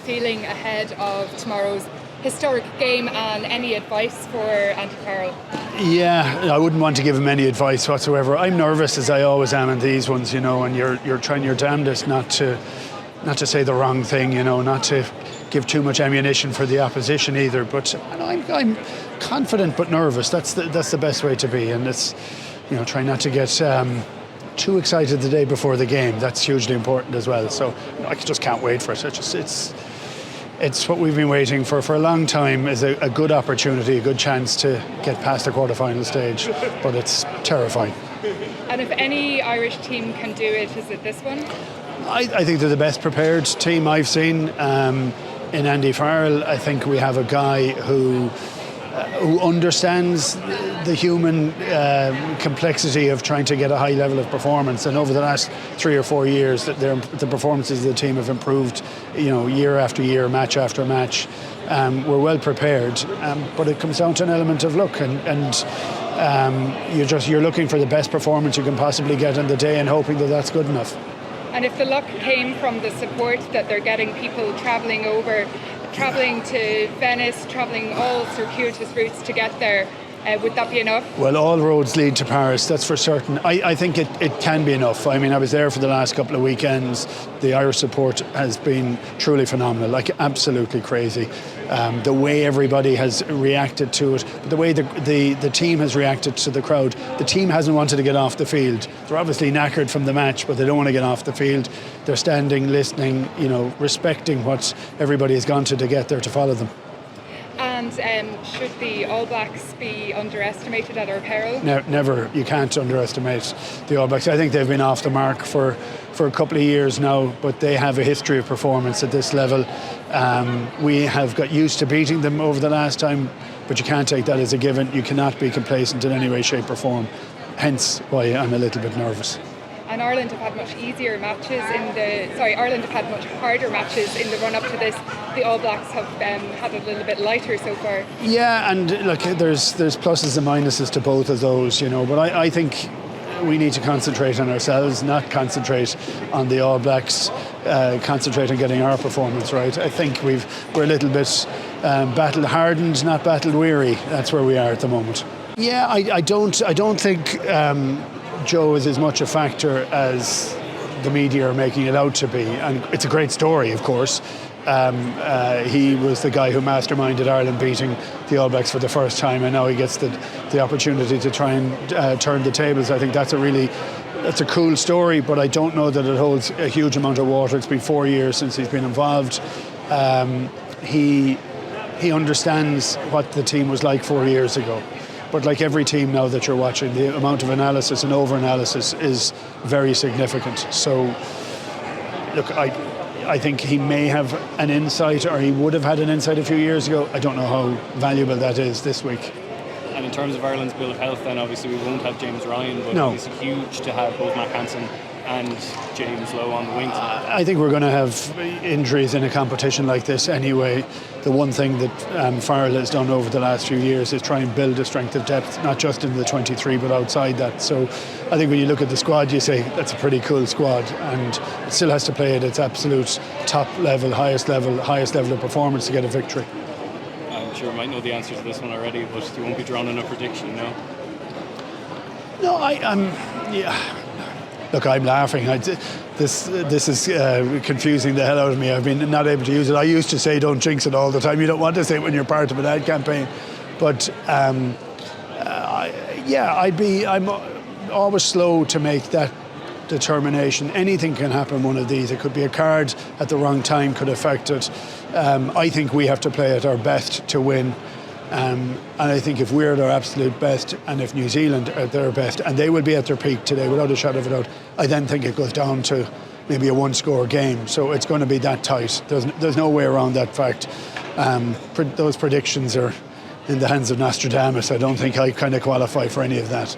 feeling ahead of tomorrow's historic game, and any advice for Andy Farrell? Yeah, I wouldn't want to give him any advice whatsoever. I'm nervous, as I always am in these ones, and you're trying your damnedest not to say the wrong thing, not to give too much ammunition for the opposition either. But I'm confident but nervous. That's the best way to be, and it's try not to get too excited the day before the game. That's hugely important as well. So I just can't wait for it. It's what we've been waiting for a long time. Is a good opportunity, a good chance to get past the quarter-final stage, but it's terrifying. And if any Irish team can do it, is it this one? I think they're the best prepared team I've seen. In Andy Farrell, I think we have a guy who understands the human complexity of trying to get a high level of performance, and over the last 3 or 4 years the performances of the team have improved year after year, match after match. We're well prepared, but it comes down to an element of luck, and you're looking for the best performance you can possibly get on the day and hoping that that's good enough. And if the luck came from the support that they're getting, people travelling to Venice, travelling all circuitous routes to get there, would that be enough? Well, all roads lead to Paris, that's for certain. I think it can be enough. I mean, I was there for the last couple of weekends. The Irish support has been truly phenomenal, absolutely crazy. The way everybody has reacted to it, the way the team has reacted to the crowd. The team hasn't wanted to get off the field. They're obviously knackered from the match, but they don't want to get off the field. They're standing, listening, respecting what everybody has gone to get there to follow them. And should the All Blacks be underestimated at our peril? Never. You can't underestimate the All Blacks. I think they've been off the mark for a couple of years now, but they have a history of performance at this level. We have got used to beating them over the last time, but you can't take that as a given. You cannot be complacent in any way, shape or form. Hence why I'm a little bit nervous. And Ireland have had much much harder matches in the run-up to this. The All Blacks have had a little bit lighter so far. Yeah, and look, there's pluses and minuses to both of those, but I think we need to concentrate on ourselves, not concentrate on the All Blacks, concentrate on getting our performance right. I think we're a little bit battle-hardened, not battle-weary. That's where we are at the moment. Yeah, I don't think Joe is as much a factor as the media are making it out to be, and it's a great story, of course. He was the guy who masterminded Ireland beating the All Blacks for the first time, and now he gets the opportunity to try and turn the tables. I think that's a cool story, but I don't know that it holds a huge amount of water. It's been 4 years since he's been involved. He understands what the team was like 4 years ago. But like every team now that you're watching, the amount of analysis and over-analysis is very significant. So, look, I think he may have an insight, or he would have had an insight a few years ago. I don't know how valuable that is this week. And in terms of Ireland's bill of health, then obviously we won't have James Ryan, but no. It's huge to have both Matt Hansen and James Lowe on the wings. I think we're going to have injuries in a competition like this anyway. The one thing that Farrell has done over the last few years is try and build a strength of depth, not just in the 23 but outside that. So I think when you look at the squad, you say that's a pretty cool squad, and it still has to play at its absolute top level, highest level of performance to get a victory. I'm sure I might know the answer to this one already, but you won't be drawn on a prediction, no? No, yeah. Look, I'm laughing. This is confusing the hell out of me. I've been not able to use it. I used to say don't jinx it all the time. You don't want to say it when you're part of an ad campaign. But I'm always slow to make that determination. Anything can happen one of these. It could be a card at the wrong time, could affect it. I think we have to play at our best to win. And I think if we're at our absolute best, and if New Zealand are at their best, and they will be at their peak today without a shadow of a doubt, I then think it goes down to maybe a one-score game. So it's going to be that tight. There's no way around that fact. Those predictions are in the hands of Nostradamus. I don't think I kind of qualify for any of that.